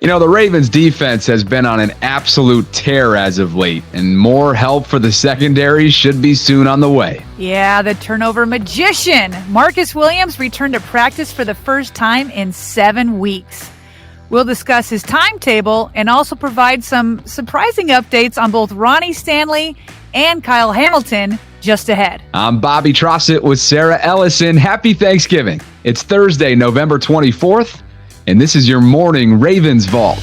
The Ravens defense has been on an absolute tear as of late, and more help for the secondary should be soon on the way. Yeah, the turnover magician. Marcus Williams returned to practice for the first time in 7 weeks. We'll discuss his timetable and also provide some surprising updates on both Ronnie Stanley and Kyle Hamilton just ahead. I'm Bobby Trossett with Sarah Ellison. Happy Thanksgiving. It's Thursday, November 24th. And this is your morning Ravens Vault.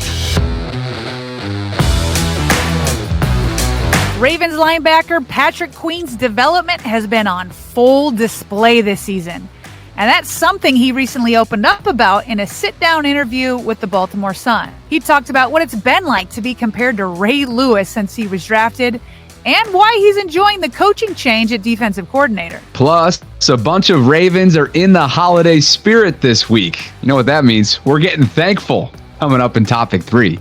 Ravens linebacker Patrick Queen's development has been on full display this season. And that's something he recently opened up about in a sit-down interview with the Baltimore Sun. He talked about what it's been like to be compared to Ray Lewis since he was drafted, and why he's enjoying the coaching change at defensive coordinator. Plus, a bunch of Ravens are in the holiday spirit this week. You know what that means? We're getting thankful. Coming up in Topic 3.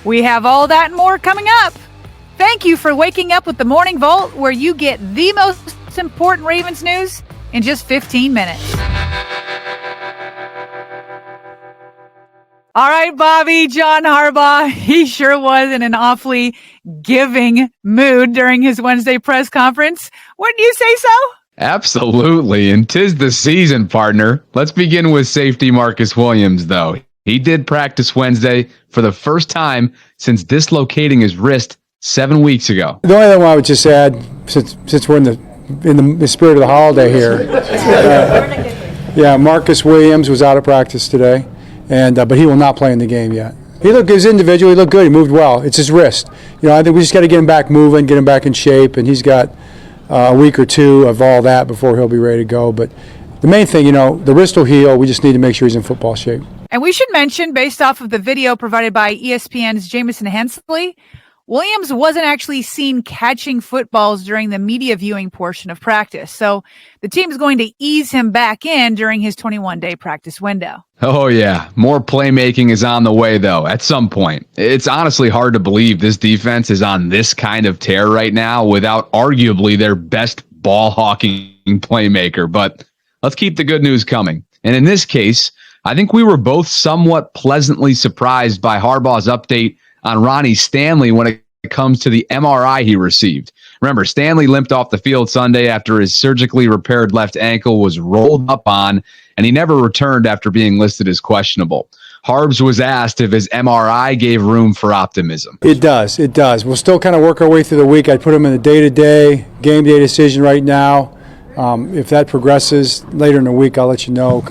We have all that and more coming up. Thank you for waking up with the Morning Vault, where you get the most important Ravens news in just 15 minutes. All right, Bobby, John Harbaugh, he sure was in an awfully giving mood during his Wednesday press conference. Wouldn't you say so? Absolutely, and 'tis the season, partner. Let's begin with safety Marcus Williams, though. He did practice Wednesday for the first time since dislocating his wrist 7 weeks ago. The only thing I would just add, since we're in the spirit of the holiday here, Marcus Williams was out of practice today. But he will not play in the game yet. He looked his individual. He looked good. He moved well. It's his wrist. I think we just got to get him back moving, get him back in shape, and he's got a week or two of all that before he'll be ready to go. But the main thing, the wrist will heal. We just need to make sure he's in football shape. And we should mention, based off of the video provided by ESPN's Jamison Hensley, Williams wasn't actually seen catching footballs during the media viewing portion of practice. So the team's going to ease him back in during his 21-day practice window. Oh, yeah. More playmaking is on the way, though, at some point. It's honestly hard to believe this defense is on this kind of tear right now without arguably their best ball-hawking playmaker. But let's keep the good news coming. And in this case, I think we were both somewhat pleasantly surprised by Harbaugh's update on Ronnie Stanley when it comes to the MRI he received. Remember, Stanley limped off the field Sunday after his surgically repaired left ankle was rolled up on, and he never returned after being listed as questionable. Harbs was asked if his MRI gave room for optimism. It does. We'll still kind of work our way through the week. I'd put him in the day-to-day, game-day decision right now. If that progresses later in the week, I'll let you know.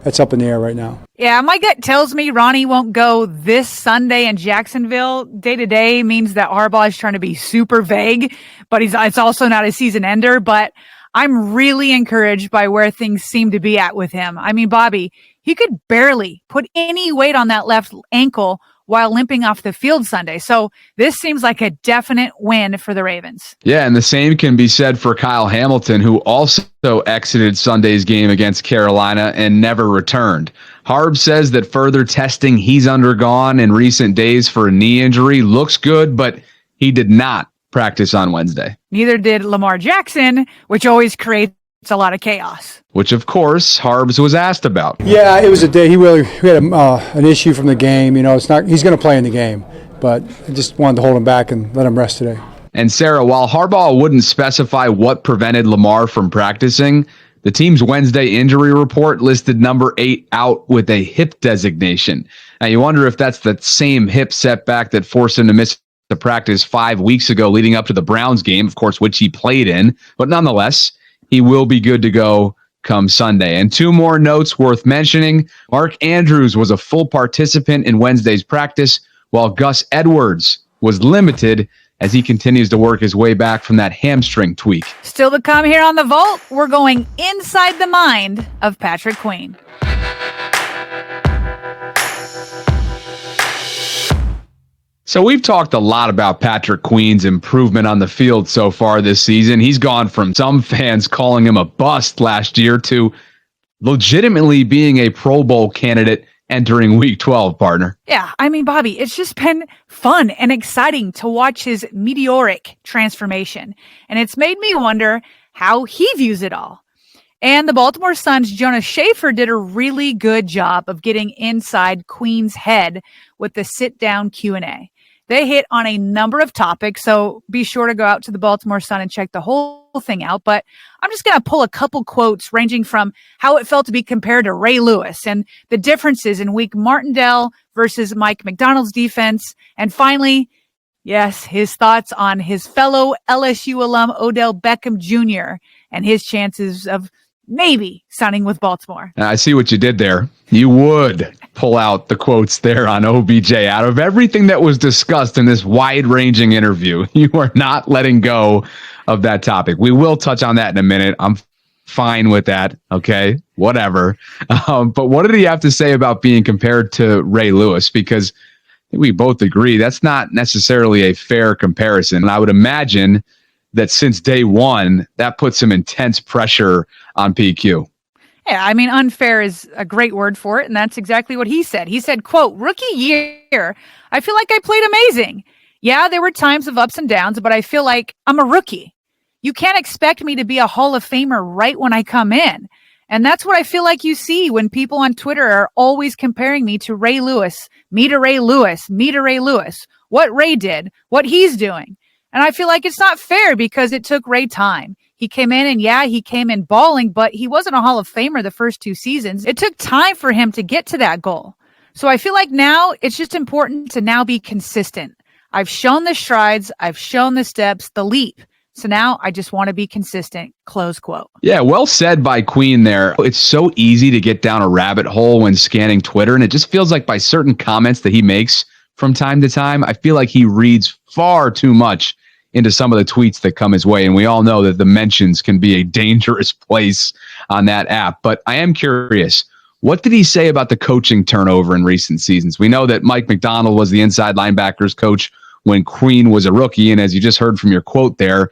That's up in the air right now. Yeah, my gut tells me Ronnie won't go this Sunday in Jacksonville. Day-to-day means that Harbaugh is trying to be super vague, but it's also not a season ender. But I'm really encouraged by where things seem to be at with him. I mean, Bobby, he could barely put any weight on that left ankle while limping off the field Sunday. So this seems like a definite win for the Ravens. Yeah, and the same can be said for Kyle Hamilton, who also exited Sunday's game against Carolina and never returned. Harb says that further testing he's undergone in recent days for a knee injury looks good, but he did not practice on Wednesday. Neither did Lamar Jackson, which always creates a lot of chaos. Which, of course, Harbs was asked about. Yeah, it was a day. We had an issue from the game. It's not. He's going to play in the game, but I just wanted to hold him back and let him rest today. And Sarah, while Harbaugh wouldn't specify what prevented Lamar from practicing, the team's Wednesday injury report listed number 8 out with a hip designation. Now, you wonder if that's the same hip setback that forced him to miss the practice 5 weeks ago leading up to the Browns game, of course, which he played in. But nonetheless, he will be good to go come Sunday. And 2 more notes worth mentioning. Mark Andrews was a full participant in Wednesday's practice, while Gus Edwards was limited as he continues to work his way back from that hamstring tweak. Still to come here on The Vault, we're going inside the mind of Patrick Queen. So we've talked a lot about Patrick Queen's improvement on the field so far this season. He's gone from some fans calling him a bust last year to legitimately being a Pro Bowl candidate entering Week 12, partner. Yeah, I mean, Bobby, it's just been fun and exciting to watch his meteoric transformation. And it's made me wonder how he views it all. And the Baltimore Sun's Jonas Schaefer did a really good job of getting inside Queen's head with the sit-down Q&A. They hit on a number of topics, so be sure to go out to the Baltimore Sun and check the whole thing out. But I'm just going to pull a couple quotes ranging from how it felt to be compared to Ray Lewis and the differences in Wink Martindale versus Mike McDonald's defense. And finally, yes, his thoughts on his fellow LSU alum Odell Beckham Jr. and his chances of maybe signing with Baltimore. I see what you did there. You would pull out the quotes there on OBJ. Out of everything that was discussed in this wide-ranging interview, you are not letting go of that topic. We will touch on that in a minute. I'm fine with that. Okay, whatever. But what did he have to say about being compared to Ray Lewis? Because I think we both agree that's not necessarily a fair comparison. And I would imagine that since day one, that puts some intense pressure on PQ. Yeah, I mean, unfair is a great word for it, and that's exactly what he said. He said, quote, "Rookie year, I feel like I played amazing. Yeah, there were times of ups and downs, but I feel like I'm a rookie. You can't expect me to be a Hall of Famer right when I come in. And that's what I feel like you see when people on Twitter are always comparing me to Ray Lewis, me to Ray Lewis, me to Ray Lewis, what Ray did, what he's doing. And I feel like it's not fair because it took Ray time. He came in and yeah, he came in balling, but he wasn't a Hall of Famer the first 2 seasons. It took time for him to get to that goal. So I feel like now it's just important to now be consistent. I've shown the strides, I've shown the steps, the leap. So now I just want to be consistent, close quote. Yeah, well said by Queen there. It's so easy to get down a rabbit hole when scanning Twitter, and it just feels like by certain comments that he makes from time to time, I feel like he reads far too much into some of the tweets that come his way. And we all know that the mentions can be a dangerous place on that app. But I am curious, what did he say about the coaching turnover in recent seasons? We know that Mike McDonald was the inside linebackers coach when Queen was a rookie. And as you just heard from your quote there,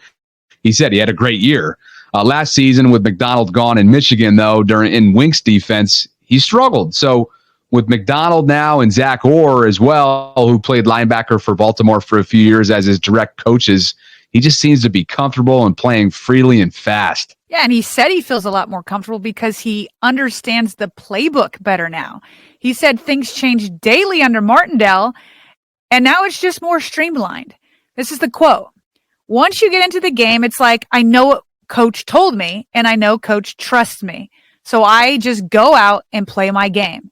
he said he had a great year. Last season with McDonald gone in Michigan, though, in Wink's defense, he struggled. So with McDonald now and Zach Orr as well, who played linebacker for Baltimore for a few years as his direct coaches, he just seems to be comfortable and playing freely and fast. Yeah, and he said he feels a lot more comfortable because he understands the playbook better now. He said things change daily under Martindale, and now it's just more streamlined. This is the quote. "Once you get into the game, it's like, I know what coach told me, and I know coach trusts me. So I just go out and play my game."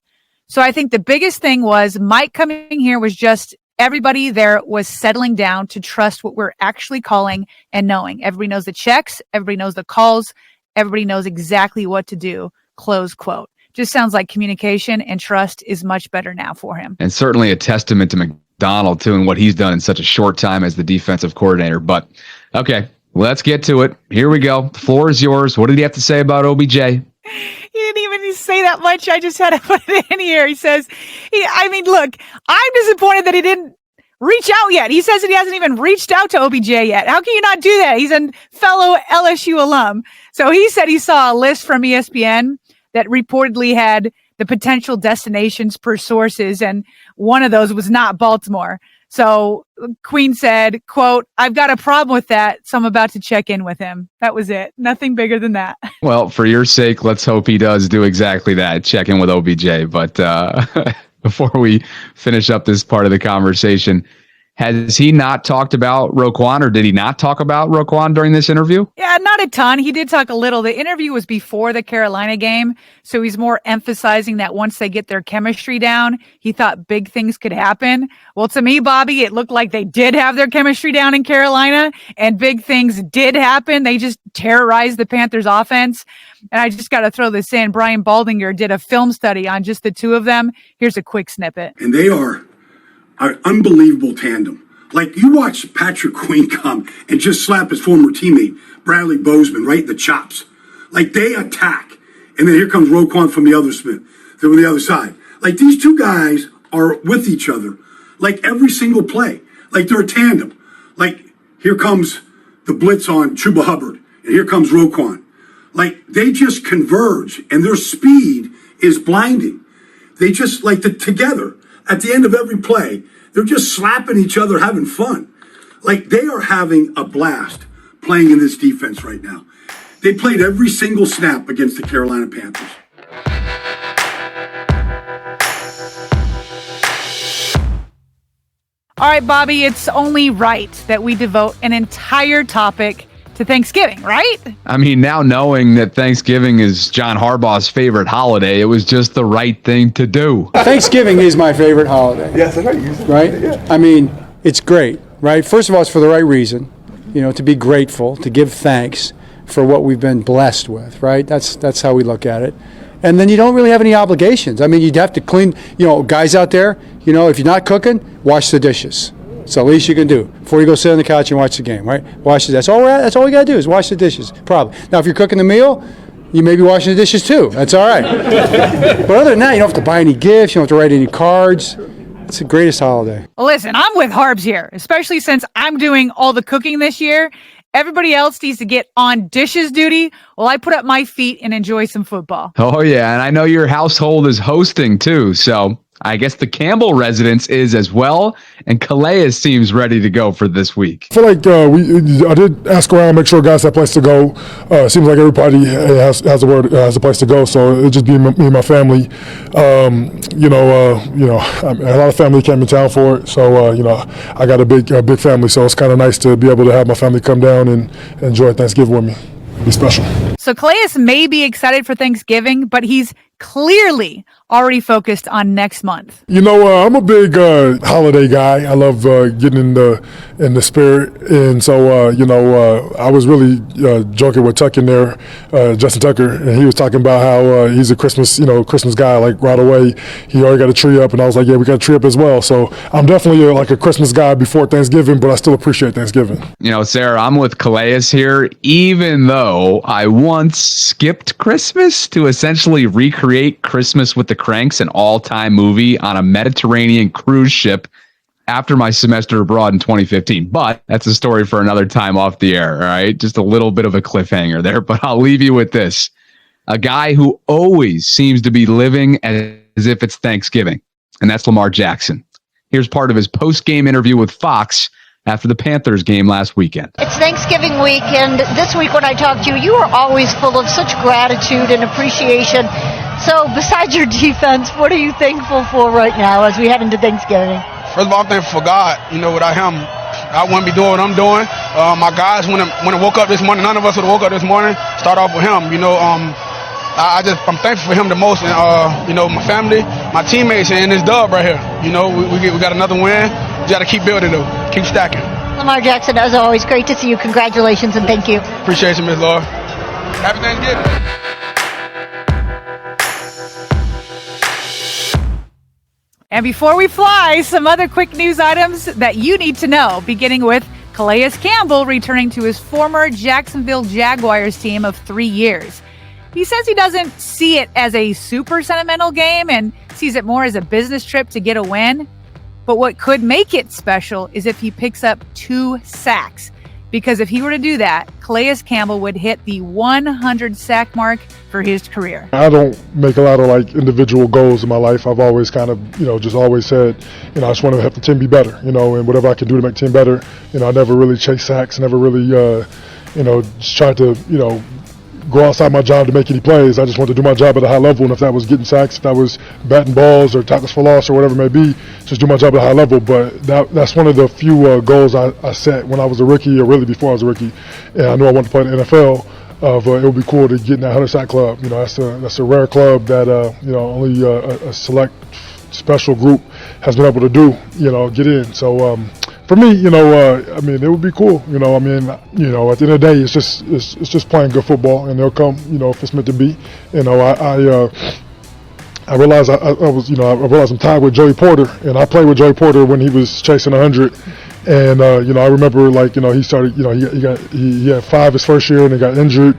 So I think the biggest thing was Mike coming here was just everybody there was settling down to trust what we're actually calling and knowing. Everybody knows the checks. Everybody knows the calls. Everybody knows exactly what to do. Close quote. Just sounds like communication and trust is much better now for him. And certainly a testament to McDonald, too, and what he's done in such a short time as the defensive coordinator. But, okay, let's get to it. Here we go. The floor is yours. What did he have to say about OBJ? He didn't even say that much. I just had to put it in here. He says, look, I'm disappointed that he didn't reach out yet. He says that he hasn't even reached out to OBJ yet. How can you not do that? He's a fellow LSU alum. So he said he saw a list from ESPN that reportedly had the potential destinations per sources, and one of those was not Baltimore. So Queen said, quote, "I've got a problem with that, so I'm about to check in with him." That was it. Nothing bigger than that. Well, for your sake, let's hope he does do exactly that, check in with OBJ. But before we finish up this part of the conversation, has he not talked about Roquan, or did he not talk about Roquan during this interview? Yeah, not a ton. He did talk a little. The interview was before the Carolina game, so he's more emphasizing that once they get their chemistry down, he thought big things could happen. Well, to me, Bobby, it looked like they did have their chemistry down in Carolina, and big things did happen. They just terrorized the Panthers offense. And I just got to throw this in. Brian Baldinger did a film study on just the two of them. Here's a quick snippet. And they are an unbelievable tandem. Like, you watch Patrick Queen come and just slap his former teammate, Bradley Bozeman, right in the chops. Like, they attack. And then here comes Roquan from the other side. Like, these two guys are with each other, like, every single play. Like, they're a tandem. Like, here comes the blitz on Chuba Hubbard, and here comes Roquan. Like, they just converge, and their speed is blinding. They just, like, together. At the end of every play, they're just slapping each other, having fun. Like, they are having a blast playing in this defense right now. They played every single snap against the Carolina Panthers. All right, Bobby, it's only right that we devote an entire topic to Thanksgiving, right? I mean, now knowing that Thanksgiving is John Harbaugh's favorite holiday, it was just the right thing to do. Thanksgiving is my favorite holiday. Yes, I know you. Right? Yeah. I mean, it's great, right? First of all, it's for the right reason, to be grateful, to give thanks for what we've been blessed with, right? That's how we look at it. And then you don't really have any obligations. I mean, you'd have to clean, guys out there, if you're not cooking, wash the dishes. It's the least you can do before you go sit on the couch and watch the game, right? Wash the dishes. That's all we got to do is wash the dishes, probably. Now, if you're cooking the meal, you may be washing the dishes too. That's all right. But other than that, you don't have to buy any gifts. You don't have to write any cards. It's the greatest holiday. Well, listen, I'm with Harbs here, especially since I'm doing all the cooking this year. Everybody else needs to get on dishes duty while I put up my feet and enjoy some football. Oh, yeah. And I know your household is hosting, too. So I guess the Campbell residence is as well. And Calais seems ready to go for this week. I feel like I did ask around, make sure guys have a place to go. Seems like everybody has a place to go. So it'll just be me and my family. A lot of family came in town for it. So I got a big family. So it's kind of nice to be able to have my family come down and enjoy Thanksgiving with me. It'll be special. So Calais may be excited for Thanksgiving, but he's clearly already focused on next month. I'm a big holiday guy. I love getting in the spirit, and so I was really joking with Tuck in there, Justin Tucker, and he was talking about how he's a Christmas guy. Like right away, he already got a tree up, and I was like, yeah, we got a tree up as well. So I'm definitely like a Christmas guy before Thanksgiving, but I still appreciate Thanksgiving. Sarah, I'm with Calais here, even though I once skipped Christmas to essentially recreate Christmas with the Cranks, an all-time movie on a Mediterranean cruise ship after my semester abroad in 2015. But that's a story for another time off the air, all right? Just a little bit of a cliffhanger there, but I'll leave you with this. A guy who always seems to be living as if it's Thanksgiving, and that's Lamar Jackson. Here's part of his post-game interview with Fox after the Panthers game last weekend. It's Thanksgiving week, and this week when I talk to you, you are always full of such gratitude and appreciation. So besides your defense, what are you thankful for right now as we head into Thanksgiving? First of all, I'm thankful for God. Without him, I wouldn't be doing what I'm doing. My guys, when I woke up this morning, none of us would have woke up this morning. Start off with him. I'm thankful for him the most. And, my family, my teammates, and this dub right here. We got another win. We got to keep building, though. Keep stacking. Lamar Jackson, as always, great to see you. Congratulations and thank you. Appreciate you, Ms. Laura. Happy Thanksgiving. And before we fly, some other quick news items that you need to know, beginning with Calais Campbell returning to his former Jacksonville Jaguars team of 3 years. He says he doesn't see it as a super sentimental game and sees it more as a business trip to get a win. But what could make it special is if he picks up 2 sacks. Because if he were to do that, Calais Campbell would hit the 100 sack mark for his career. I don't make a lot of individual goals in my life. I've always kind of, just always said, I just want to help the team be better, and whatever I can do to make the team better. I never really chase sacks, never really, just tried to, go outside my job to make any plays. I just wanted to do my job at a high level, and if that was getting sacks, if that was batting balls or tackles for loss or whatever it may be, just do my job at a high level. But that's one of the few goals I set when I was a rookie, or really before I was a rookie, and I knew I wanted to play in the NFL. It would be cool to get in that 100 sack club. That's a rare club that only a select special group has been able to do. Get in. So for me, it would be cool. At the end of the day, it's just playing good football, and they'll come. If it's meant to be. I realized I realized I'm tied with Joey Porter, and I played with Joey Porter when he was chasing 100. And I remember he started. He had 5 his first year, and he got injured.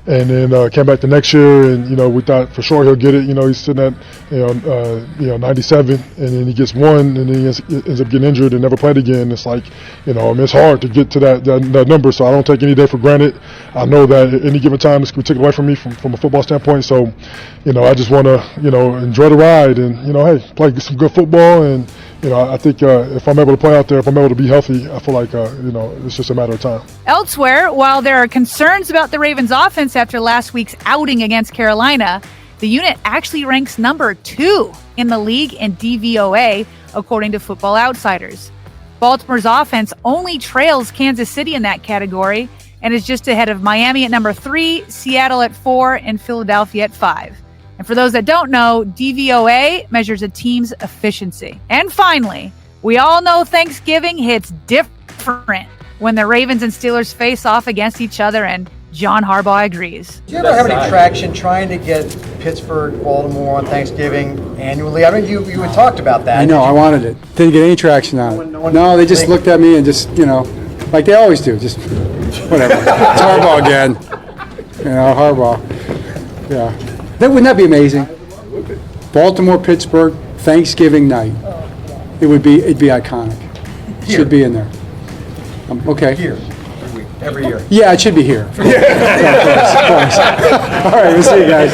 And then came back the next year, and we thought for sure he'll get it. He's sitting at 97, and then he gets 1, and then he ends up getting injured and never played again. It's like it's hard to get to that number. So I don't take any day for granted. I know that at any given time this could be taken away from me from a football standpoint. So I just want to enjoy the ride and hey, play some good football and I think if I'm able to play out there, if I'm able to be healthy, I feel like, it's just a matter of time. Elsewhere, while there are concerns about the Ravens offense after last week's outing against Carolina, the unit actually ranks number 2 in the league in DVOA, according to Football Outsiders. Baltimore's offense only trails Kansas City in that category and is just ahead of Miami at number 3, Seattle at 4, and Philadelphia at 5. And for those that don't know, DVOA measures a team's efficiency. And finally, we all know Thanksgiving hits different when the Ravens and Steelers face off against each other, and John Harbaugh agrees. Do you ever have any traction trying to get Pittsburgh, Baltimore on Thanksgiving annually? I mean, you had talked about that. I know, I wanted it. Didn't get any traction on it. No, they just looked at me and just, like they always do, just whatever. It's Harbaugh again. Harbaugh. Yeah. Wouldn't that be amazing? Baltimore, Pittsburgh, Thanksgiving night. It'd be iconic. It should be in there. Okay. Here, every year. Yeah, it should be here. Of course. All right, we'll see you guys.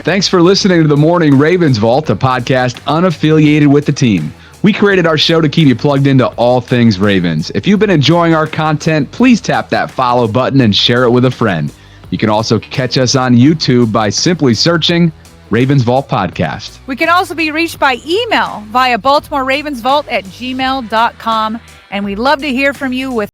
Thanks for listening to the Morning Ravens Vault, a podcast unaffiliated with the team. We created our show to keep you plugged into all things Ravens. If you've been enjoying our content, please tap that follow button and share it with a friend. You can also catch us on YouTube by simply searching Ravens Vault Podcast. We can also be reached by email via BaltimoreRavensVault@gmail.com, and we'd love to hear from you with